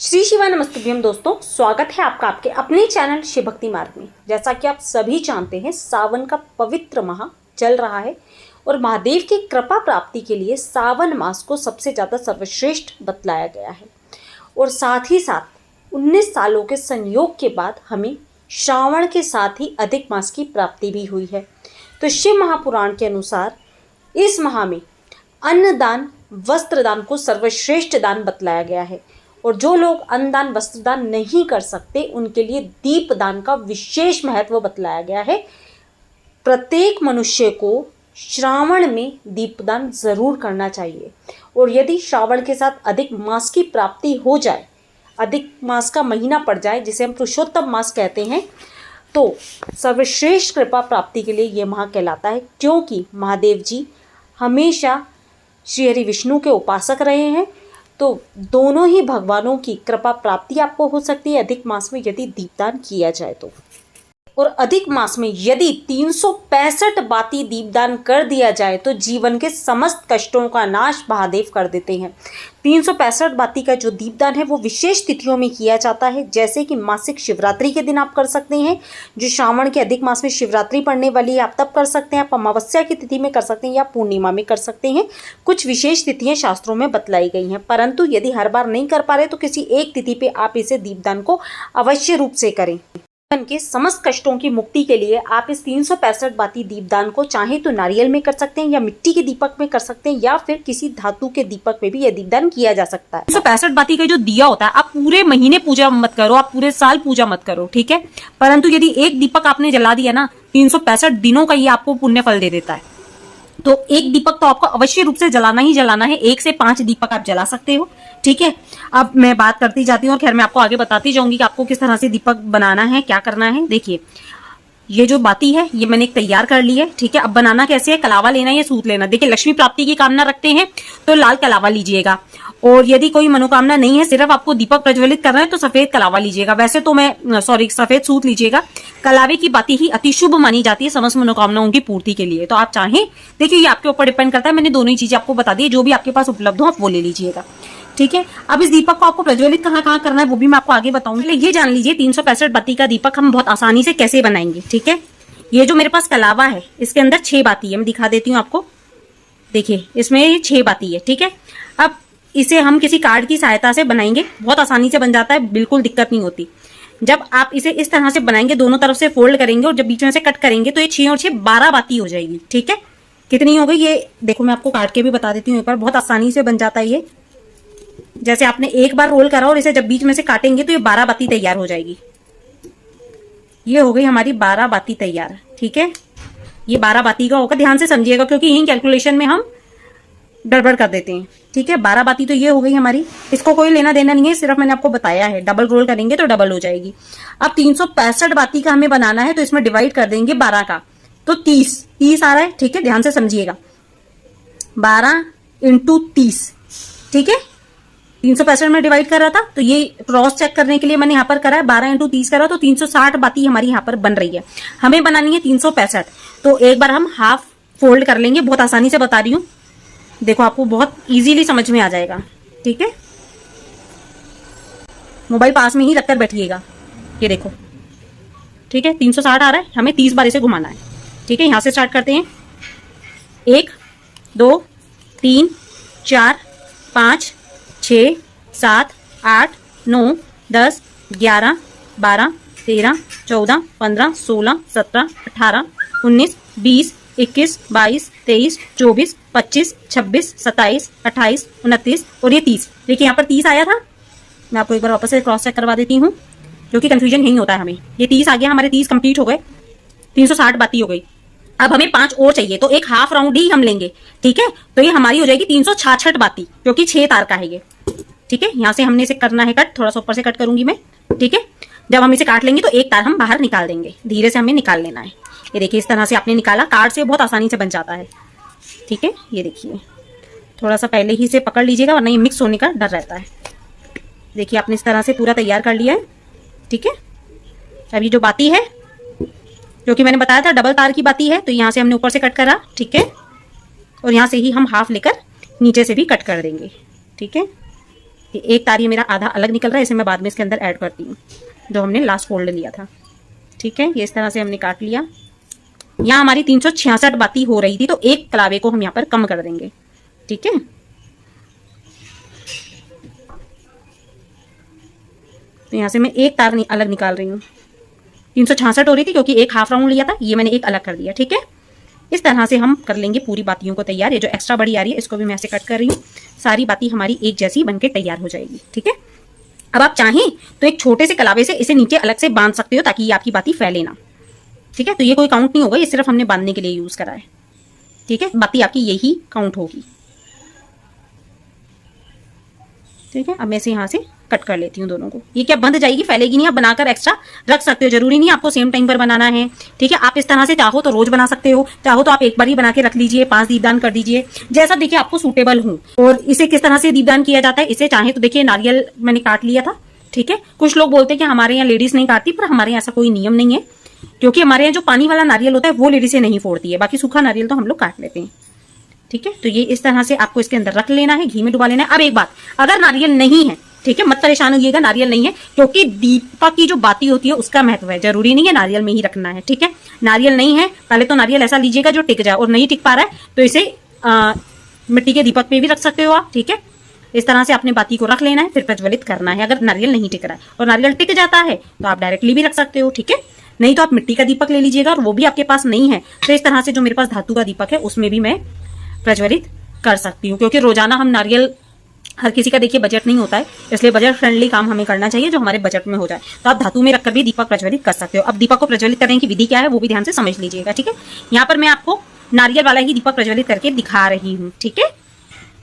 श्री शिवा नमस्तुभ्यम दोस्तों, स्वागत है आपका आपके अपने चैनल शिव भक्ति मार्ग में। जैसा कि आप सभी जानते हैं, सावन का पवित्र माह चल रहा है और महादेव की कृपा प्राप्ति के लिए सावन मास को सबसे ज़्यादा सर्वश्रेष्ठ बतलाया गया है। और साथ ही साथ 19 सालों के संयोग के बाद हमें श्रावण के साथ ही अधिक मास की प्राप्ति भी हुई है। तो शिव महापुराण के अनुसार इस माह में अन्नदान वस्त्रदान को सर्वश्रेष्ठ दान बतलाया गया है। और जो लोग अन्नदान वस्त्रदान नहीं कर सकते उनके लिए दीपदान का विशेष महत्व बतलाया गया है। प्रत्येक मनुष्य को श्रावण में दीपदान जरूर करना चाहिए। और यदि श्रावण के साथ अधिक मास की प्राप्ति हो जाए, अधिक मास का महीना पड़ जाए, जिसे हम पुरुषोत्तम मास कहते हैं, तो सर्वश्रेष्ठ कृपा प्राप्ति के लिए ये माह कहलाता है। क्योंकि महादेव जी हमेशा श्री हरि विष्णु के उपासक रहे हैं, तो दोनों ही भगवानों की कृपा प्राप्ति आपको हो सकती है अधिक मास में यदि दीपदान किया जाए तो। और अधिक मास में यदि 365 बाती दीपदान कर दिया जाए तो जीवन के समस्त कष्टों का नाश महादेव कर देते हैं। 365 बाती का जो दीपदान है वो विशेष तिथियों में किया जाता है, जैसे कि मासिक शिवरात्रि के दिन आप कर सकते हैं, जो श्रावण के अधिक मास में शिवरात्रि पड़ने वाली है आप तब कर सकते हैं, आप अमावस्या की तिथि में कर सकते हैं या पूर्णिमा में कर सकते हैं। कुछ विशेष तिथियां शास्त्रों में बतलाई गई हैं, परंतु यदि हर बार नहीं कर पा रहे तो किसी एक तिथि पे आप इसे दीपदान को अवश्य रूप से करें। जीवन के समस्त कष्टों की मुक्ति के लिए आप इस 365 बाती दीपदान को चाहे तो नारियल में कर सकते हैं या मिट्टी के दीपक में कर सकते हैं या फिर किसी धातु के दीपक में भी यह दीपदान किया जा सकता है। 365 बाती का जो दिया होता है, आप पूरे महीने पूजा मत करो, आप पूरे साल पूजा मत करो, ठीक है। परंतु यदि एक दीपक आपने जला दिया ना, 365 दिनों का ये आपको पुण्य फल दे देता है। तो एक दीपक तो आपको अवश्य रूप से जलाना ही जलाना है। 1 से 5 दीपक आप जला सकते हो, ठीक है। अब मैं बात करती जाती हूँ और खैर मैं आपको आगे बताती जाऊंगी कि आपको किस तरह से दीपक बनाना है, क्या करना है। देखिए, ये जो बाती है ये मैंने एक तैयार कर ली है, ठीक है। अब बनाना कैसे है, कलावा लेना है या सूत लेना। देखिए, लक्ष्मी प्राप्ति की कामना रखते हैं तो लाल कलावा लीजिएगा, और यदि कोई मनोकामना नहीं है, सिर्फ आपको दीपक प्रज्वलित करना है तो सफेद कलावा लीजिएगा। वैसे तो सफेद सूत लीजिएगा। कलावे की बाती ही अति शुभ मानी जाती है समस्त मनोकामनाओं की पूर्ति के लिए। तो आप चाहें, देखिए ये आपके ऊपर डिपेंड करता है, मैंने दोनों ही चीजें आपको बता दी, जो भी आपके पास उपलब्ध हो आप वो ले लीजिएगा, ठीक है। अब इस दीपक को आपको प्रज्वलित कहाँ करना है वो भी मैं आपको आगे बताऊंगी। ये जान लीजिए 365 बाती का दीपक हम बहुत आसानी से कैसे बनाएंगे, ठीक है। ये जो मेरे पास कलावा है इसके अंदर 6 बाती है, मैं दिखा देती हूँ आपको। देखिए, इसमें 6 बाती है, ठीक है। अब इसे हम किसी कार्ड की सहायता से बनाएंगे, बहुत आसानी से बन जाता है, बिल्कुल दिक्कत नहीं होती। जब आप इसे इस तरह से बनाएंगे, दोनों तरफ से फोल्ड करेंगे और जब बीच में से कट करेंगे तो ये 6 और 6 12 बाती हो जाएगी, ठीक है। कितनी हो गई ये देखो, मैं आपको काट के भी बता देती हूँ एक बार, बहुत आसानी से बन जाता है ये। जैसे आपने एक बार रोल करा और इसे जब बीच में से काटेंगे तो ये 12 बाती तैयार हो जाएगी। ये हो गई हमारी 12 बाती तैयार, ठीक है। ये 12 बाती का होगा, ध्यान से समझिएगा क्योंकि यही कैलकुलेशन में हम गड़बड़ कर देते हैं, ठीक है। 12 बाती तो ये हो गई हमारी, इसको कोई लेना देना नहीं है, सिर्फ मैंने आपको बताया है। डबल रोल करेंगे तो डबल हो जाएगी। अब 365 बाती का हमें बनाना है तो इसमें डिवाइड कर देंगे 12 का, तो 30 आ रहा है, ठीक है। ध्यान से समझिएगा, 12 × 30, ठीक है। 365 में डिवाइड कर रहा था तो ये क्रॉस चेक करने के लिए मैंने यहाँ पर करा है, 12 × 30 करा तो 360 बाती हमारी यहाँ पर बन रही है। हमें बनानी है 365, तो एक बार हम हाफ फोल्ड कर लेंगे, बहुत आसानी से बता रही हूँ, देखो आपको बहुत इजीली समझ में आ जाएगा, ठीक है। मोबाइल पास में ही रखकर बैठिएगा, ये देखो, ठीक है। 360 आ रहा है, हमें 30 बार इसे घुमाना है, ठीक है। यहां से स्टार्ट करते हैं, 1 2 3 4 5 6 7 8 9 10 11 12 13 14 15 16 17 18 19 20 21 22 23 24 25 26 27 28 29 और ये 30। देखिए यहाँ पर 30 आया था, मैं आपको एक बार वापस से क्रॉस चेक करवा देती हूँ क्योंकि कंफ्यूजन नहीं होता है हमें। ये 30 आ गया, हमारे 30 कंप्लीट हो गए, 360 बाती हो गई। अब हमें 5 और चाहिए तो एक हाफ राउंड ही हम लेंगे, ठीक है। तो ये हमारी हो जाएगी 366 बाती, क्योंकि 6 तार का है ये, ठीक है। यहाँ से हमने इसे करना है कट, थोड़ा सा ऊपर से कट करूंगी मैं, ठीक है। जब हम इसे काट लेंगे तो एक तार हम बाहर निकाल देंगे, धीरे से हमें निकाल लेना है। ये देखिए, इस तरह से आपने निकाला, कार्ड से बहुत आसानी से बन जाता है, ठीक है। ये देखिए, थोड़ा सा पहले ही से पकड़ लीजिएगा वरना ये मिक्स होने का डर रहता है। देखिए, आपने इस तरह से पूरा तैयार कर लिया है, ठीक है। अभी जो बाती है, जो कि मैंने बताया था डबल तार की बाती है, तो यहाँ से हमने ऊपर से कट करा, ठीक है। और यहाँ से ही हम हाफ लेकर नीचे से भी कट कर देंगे, ठीक है। एक तार ये मेरा आधा अलग निकल रहा है, इसे मैं बाद में इसके अंदर ऐड करती हूँ, जो हमने लास्ट फोल्ड लिया था। ठीक है, ये इस तरह से हमने काट लिया। यहाँ हमारी 366 बाती हो रही थी, तो एक कलावे को हम यहाँ पर कम कर देंगे। ठीक है, तो यहाँ से मैं एक तार अलग निकाल रही हूँ। 366 हो रही थी क्योंकि एक हाफ राउंड लिया था, ये मैंने एक अलग कर दिया। ठीक है, इस तरह से हम कर लेंगे पूरी बातियों को तैयार। ये जो एक्स्ट्रा बड़ी आ रही है इसको भी मैं ऐसे कट कर रही हूँ। सारी बाती हमारी एक जैसी बनके तैयार हो जाएगी। ठीक है, अब आप चाहें तो एक छोटे से कलावे से इसे नीचे अलग से बांध सकते हो ताकि ये आपकी बाती फैले ना। ठीक है, तो ये कोई काउंट नहीं होगा, ये सिर्फ हमने बांधने के लिए यूज करा है। ठीक है, बाती आपकी यही काउंट होगी। ठीक है, अब मैं इसे यहाँ से कट कर लेती हूँ दोनों को। ये क्या बंध जाएगी, फैलेगी नहीं। आप बनाकर एक्स्ट्रा रख सकते हो, जरूरी नहीं आपको सेम टाइम पर बनाना है। ठीक है, आप इस तरह से चाहो तो रोज बना सकते हो, चाहो तो आप एक बार ही बना के रख लीजिए, 5 दीपदान कर दीजिए, जैसा देखिए आपको सूटेबल हो। और इसे किस तरह से दीपदान किया जाता है, इसे चाहे तो देखिए नारियल मैंने काट लिया था। ठीक है, कुछ लोग बोलते हैं कि हमारे यहाँ लेडीज नहीं काटती, पर हमारे यहाँ ऐसा कोई नियम नहीं है, क्योंकि हमारे यहाँ जो पानी वाला नारियल होता है वो लेडीज से नहीं फोड़ती है, बाकी सूखा नारियल तो हम लोग काट लेते हैं। ठीक है, तो ये इस तरह से आपको इसके अंदर रख लेना है, घी में डुबा लेना है। अब एक बात, अगर नारियल नहीं है, ठीक है, मत परेशान होइएगा, नारियल नहीं है, क्योंकि दीपक की जो बाती होती है उसका महत्व है, जरूरी नहीं है नारियल में ही रखना है। ठीक है, नारियल नहीं है, पहले तो नारियल ऐसा लीजिएगा जो टिक जाए, और नहीं टिक पा रहा है तो इसे मिट्टी के दीपक पे भी रख सकते हो आप। ठीक है, इस तरह से अपने बाती को रख लेना है, फिर प्रज्वलित करना है। अगर नारियल नहीं टिक रहा है और नारियल टिक जाता है तो आप डायरेक्टली भी रख सकते हो। ठीक है, नहीं तो आप मिट्टी का दीपक ले लीजिएगा, और वो भी आपके पास नहीं है तो इस तरह से जो मेरे पास धातु का दीपक है उसमें भी मैं प्रज्वलित कर सकती हूँ। क्योंकि रोजाना हम नारियल, हर किसी का देखिए बजट नहीं होता है, इसलिए बजट फ्रेंडली काम हमें करना चाहिए जो हमारे बजट में हो जाए। तो आप धातु में रखकर भी दीपक प्रज्वलित कर सकते हो। अब दीपक को प्रज्वलित करने की विधि क्या है वो भी ध्यान से समझ लीजिएगा। ठीक है, यहाँ पर मैं आपको नारियल वाला ही दीपक प्रज्वलित करके दिखा रही हूँ। ठीक है,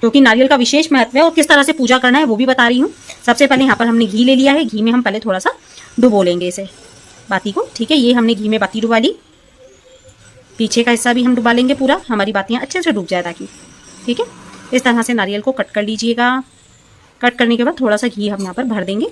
क्योंकि नारियल का विशेष महत्व है और किस तरह से पूजा करना है वो भी बता रही हूँ। सबसे पहले यहाँ पर हमने घी ले लिया है, घी में हम पहले थोड़ा सा डुबो लेंगे इसे, बाती को। ठीक है, ये हमने घी में बाती डुबा ली, पीछे का हिस्सा भी हम डुबा लेंगे पूरा, हमारी बातियाँ अच्छे से डूब जाए ताकि। ठीक है, इस तरह से नारियल को कट कर लीजिएगा। कट करने के बाद थोड़ा सा घी हम यहाँ पर भर देंगे।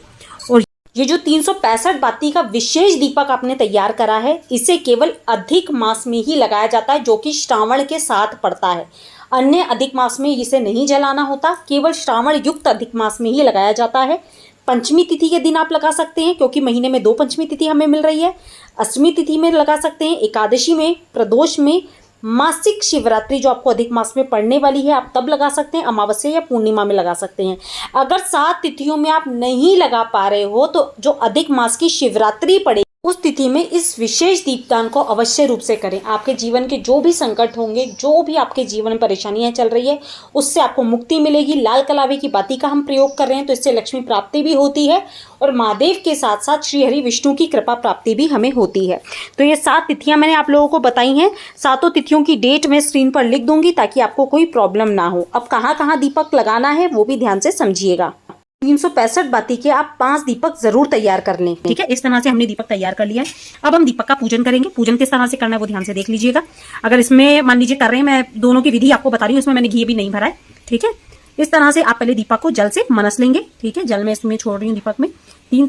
और ये जो 365 बाती का विशेष दीपक आपने तैयार करा है, इसे केवल अधिक मास में ही लगाया जाता है, जो कि श्रावण के साथ पड़ता है। अन्य अधिक मास में इसे नहीं जलाना होता, केवल श्रावण युक्त अधिक मास में ही लगाया जाता है। पंचमी तिथि के दिन आप लगा सकते हैं, क्योंकि महीने में 2 पंचमी तिथि हमें मिल रही है। अष्टमी तिथि में लगा सकते हैं, एकादशी में, प्रदोष में, मासिक शिवरात्रि जो आपको अधिक मास में पड़ने वाली है आप तब लगा सकते हैं, अमावस्या या पूर्णिमा में लगा सकते हैं। अगर 7 तिथियों में आप नहीं लगा पा रहे हो तो जो अधिक मास की शिवरात्रि पड़े उस तिथि में इस विशेष दीपदान को अवश्य रूप से करें। आपके जीवन के जो भी संकट होंगे, जो भी आपके जीवन में परेशानियां चल रही है, उससे आपको मुक्ति मिलेगी। लाल कलावे की बाती का हम प्रयोग कर रहे हैं तो इससे लक्ष्मी प्राप्ति भी होती है, और महादेव के साथ साथ श्री हरि विष्णु की कृपा प्राप्ति भी हमें होती है। तो ये 7 तिथियां मैंने आप लोगों को बताई हैं। 7 तिथियों की डेट मैं स्क्रीन पर लिख दूंगी ताकि आपको कोई प्रॉब्लम ना हो। अब कहाँ कहाँ दीपक लगाना है वो भी ध्यान से समझिएगा। 365 बाती के आप 5 दीपक जरूर तैयार कर लें। ठीक है, इस तरह से हमने दीपक तैयार कर लिया है। अब हम दीपक का पूजन करेंगे। पूजन किस तरह से करना है वो ध्यान से देख लीजिएगा। अगर इसमें मान लीजिए कर रहे हैं, मैं दोनों की विधि आपको बता रही हूँ, इसमें मैंने घी भी नहीं भरा है। ठीक है, इस तरह से आप पहले दीपक को जल से मनस लेंगे। ठीक है, जल में इसमें छोड़ रही हूँ दीपक में 3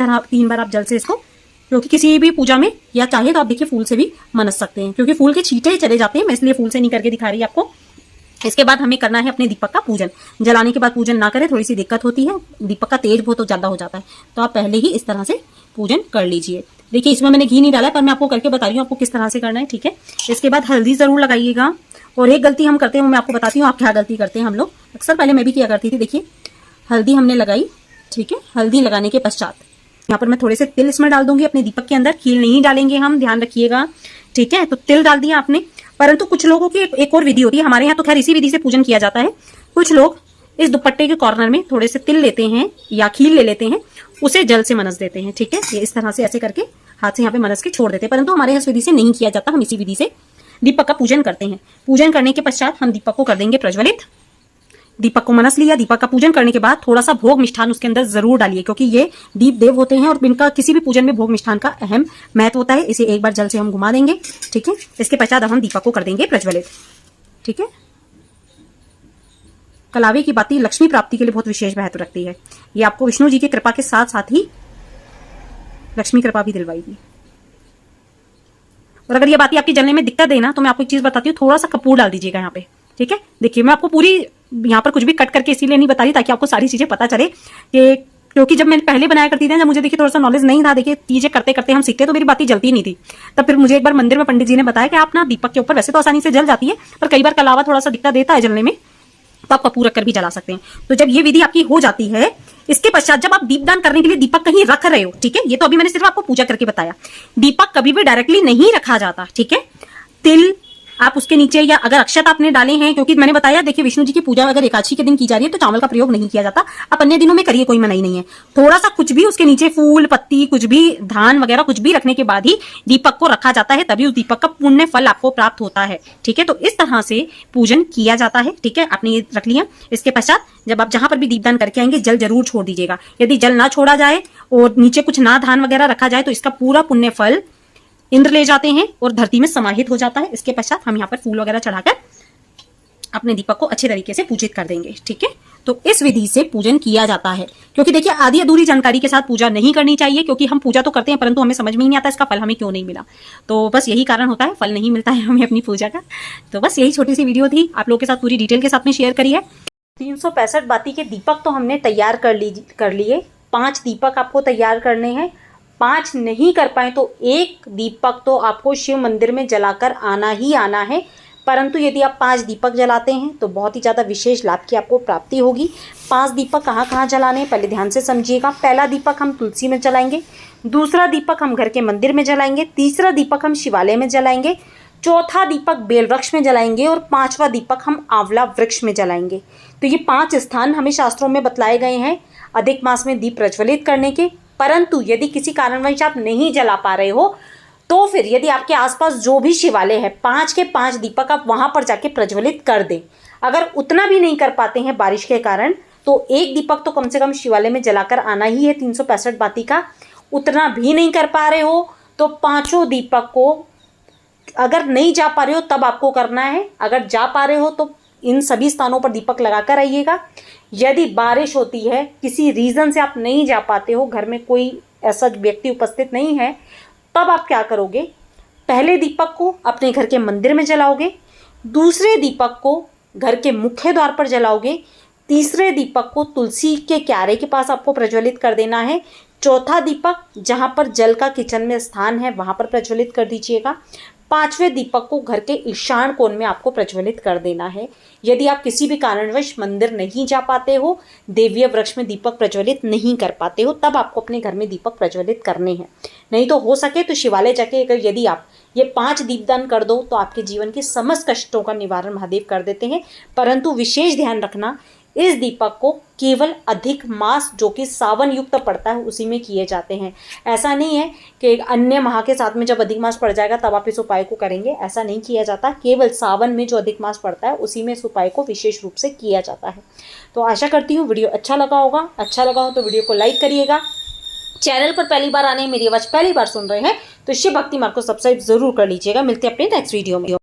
बार आप जल से इसको, क्योंकि किसी भी पूजा में या चाहे तो आप देखिए फूल से भी मनस सकते हैं, क्योंकि फूल के छींटे चले जाते हैं, मैं इसलिए फूल से नहीं करके दिखा रही आपको। इसके बाद हमें करना है अपने दीपक का पूजन। जलाने के बाद पूजन ना करें, थोड़ी सी दिक्कत होती है, दीपक का तेज बहुत ज्यादा हो जाता है, तो आप पहले ही इस तरह से पूजन कर लीजिए। देखिए इसमें मैंने घी नहीं डाला, पर मैं आपको करके बता रही हूँ आपको किस तरह से करना है। ठीक है, इसके बाद हल्दी जरूर लगाइएगा। और एक गलती हम करते हैं वो मैं आपको बताती हूँ, आप क्या गलती करते हैं। हम लोग अक्सर, पहले मैं भी किया करती थी। देखिए हल्दी हमने लगाई, ठीक है, हल्दी लगाने के पश्चात यहाँ पर मैं थोड़े से तिल इसमें डाल दूंगी अपने दीपक के अंदर। खील नहीं डालेंगे हम, ध्यान रखिएगा। ठीक है, तो तिल डाल दिया आपने। परंतु कुछ लोगों की एक और विधि होती है, हमारे यहाँ तो खैर इसी विधि से पूजन किया जाता है। कुछ लोग इस दुपट्टे के कॉर्नर में थोड़े से तिल लेते हैं या खील ले लेते हैं, उसे जल से मनस देते हैं। ठीक है, ये इस तरह से ऐसे करके हाथ से यहाँ पे मनस के छोड़ देते हैं, परंतु हमारे यहाँ इस विधि से नहीं किया जाता। हम इसी विधि से दीपक का पूजन करते हैं। पूजन करने के पश्चात हम दीपक को कर देंगे प्रज्वलित। दीपक को मनस लिया, दीपक का पूजन करने के बाद थोड़ा सा भोग मिष्ठान उसके अंदर जरूर डालिए, क्योंकि ये दीप देव होते हैं और इनका किसी भी पूजन में भोग मिष्ठान का अहम महत्व होता है। इसे एक बार जल से हम घुमा देंगे। ठीक है, इसके पश्चात हम दीपक को कर देंगे प्रज्वलित। ठीक है, कलावे की बाती लक्ष्मी प्राप्ति के लिए बहुत विशेष महत्व रखती है। ये आपको विष्णु जी की कृपा के साथ साथ ही लक्ष्मी कृपा भी दिलवाएगी। और अगर ये बाती आपकी जलने में दिक्कत है ना, तो मैं आपको एक चीज बताती हूँ, थोड़ा सा कपूर डाल दीजिएगा यहाँ पे, ठीक है, देखिए मैं आपको पूरी यहाँ पर कुछ भी कट करके इसीलिए नहीं बता रही ताकि आपको सारी चीजें पता चले कि, क्योंकि जब मैं पहले बनाया करती थी, जब मुझे देखिए थोड़ा सा नॉलेज नहीं था, देखिए चीजें करते करते हम सीखते, तो मेरी बातें जलती नहीं थी। तब फिर मुझे एक बार मंदिर में पंडित जी ने बताया कि आप ना दीपक के ऊपर वैसे तो आसानी से जल जाती है, पर कई बार कलावा थोड़ा सा दिक्कत देता है जलने में, तो आप कपूर रखकर भी जला सकते हैं। तो जब ये विधि आपकी हो जाती है, इसके पश्चात जब आप दीपदान करने के लिए दीपक कहीं रख रहे हो, ठीक है, ये तो अभी मैंने सिर्फ आपको पूजा करके बताया, दीपक कभी भी डायरेक्टली नहीं रखा जाता, ठीक है। तिल आप उसके नीचे, या अगर अक्षत आपने डाले हैं, क्योंकि मैंने बताया देखिए विष्णु जी की पूजा अगर एकादशी के दिन की जा रही है तो चावल का प्रयोग नहीं किया जाता, आप अन्य दिनों में करिए, कोई मनाही नहीं है। थोड़ा सा कुछ भी उसके नीचे फूल पत्ती कुछ भी धान वगैरह कुछ भी रखने के बाद ही दीपक को रखा जाता है, तभी उस दीपक का पुण्य फल आपको प्राप्त होता है, ठीक है। तो इस तरह से पूजन किया जाता है, ठीक है। आपने ये रख लिया। इसके पश्चात जब आप जहां पर भी दीपदान करके आएंगे जल जरूर छोड़ दीजिएगा। यदि जल ना छोड़ा जाए और नीचे कुछ ना धान वगैरह रखा जाए तो इसका पूरा पुण्य फल इंद्र ले जाते हैं और धरती में समाहित हो जाता है। इसके पश्चात हम यहाँ पर फूल वगैरह चढ़ाकर अपने दीपक को अच्छे तरीके से पूजित कर देंगे, ठीक है। तो इस विधि से पूजन किया जाता है, क्योंकि देखिए आधी अधूरी जानकारी के साथ पूजा नहीं करनी चाहिए, क्योंकि हम पूजा तो करते हैं परंतु हमें समझ में ही नहीं आता इसका फल हमें क्यों नहीं मिला। तो बस यही कारण होता है, फल नहीं मिलता है हमें अपनी पूजा का। तो बस यही छोटी सी वीडियो थी, आप लोगों के साथ पूरी डिटेल के साथ में शेयर करी है। 365 बाती के दीपक तो हमने तैयार कर लिए। 5 दीपक आपको तैयार करने हैं। 5 नहीं कर पाए तो 1 दीपक तो आपको शिव मंदिर में जलाकर आना ही आना है। परंतु यदि आप 5 दीपक जलाते हैं तो बहुत ही ज़्यादा विशेष लाभ की आपको प्राप्ति होगी। 5 दीपक कहाँ कहाँ जलाने हैं पहले ध्यान से समझिएगा। पहला दीपक हम तुलसी में जलाएंगे, दूसरा दीपक हम घर के मंदिर में जलाएंगे, तीसरा दीपक हम शिवालय में जलाएंगे, चौथा दीपक बेल वृक्ष में जलाएंगे और 5वां दीपक हम आंवला वृक्ष में जलाएंगे। तो ये 5 स्थान हमें शास्त्रों में बतलाए गए हैं अधिक मास में दीप प्रज्वलित करने के। परंतु यदि किसी कारणवश आप नहीं जला पा रहे हो तो फिर यदि आपके आसपास जो भी शिवालय है 5 के 5 दीपक आप वहां पर जाके प्रज्वलित कर दें। अगर उतना भी नहीं कर पाते हैं बारिश के कारण तो 1 दीपक तो कम से कम शिवालय में जलाकर आना ही है 365 बाती का। उतना भी नहीं कर पा रहे हो तो 5 दीपक को अगर नहीं जा पा रहे हो तब आपको करना है, अगर जा पा रहे हो तो इन सभी स्थानों पर दीपक लगाकर आइएगा। यदि बारिश होती है, किसी रीज़न से आप नहीं जा पाते हो, घर में कोई ऐसा व्यक्ति उपस्थित नहीं है, तब आप क्या करोगे, पहले दीपक को अपने घर के मंदिर में जलाओगे, दूसरे दीपक को घर के मुख्य द्वार पर जलाओगे, तीसरे दीपक को तुलसी के क्यारे के पास आपको प्रज्वलित कर देना है, चौथा दीपक जहाँ पर जल का किचन में स्थान है वहाँ पर प्रज्वलित कर दीजिएगा, 5वें दीपक को घर के ईशान कोण में आपको प्रज्वलित कर देना है। यदि आप किसी भी कारणवश मंदिर नहीं जा पाते हो, देवीय वृक्ष में दीपक प्रज्वलित नहीं कर पाते हो, तब आपको अपने घर में दीपक प्रज्वलित करने हैं। नहीं तो हो सके तो शिवालय जाके अगर यदि आप ये 5 दीपदान कर दो तो आपके जीवन के समस्त कष्टों का निवारण महादेव कर देते हैं। परंतु विशेष ध्यान रखना, इस दीपक को केवल अधिक मास जो कि सावन युक्त पड़ता है उसी में किए जाते हैं। ऐसा नहीं है कि अन्य माह के साथ में जब अधिक मास पड़ जाएगा तब आप इस उपाय को करेंगे, ऐसा नहीं किया जाता। केवल सावन में जो अधिक मास पड़ता है उसी में इस उपाय को विशेष रूप से किया जाता है। तो आशा करती हूँ वीडियो अच्छा लगा होगा। अच्छा लगा हो तो वीडियो को लाइक करिएगा। चैनल पर पहली बार आने, मेरी आवाज़ पहली बार सुन रहे हैं तो शिव भक्ति मार्ग को सब्सक्राइब जरूर कर लीजिएगा। मिलते हैं अपने नेक्स्ट वीडियो में।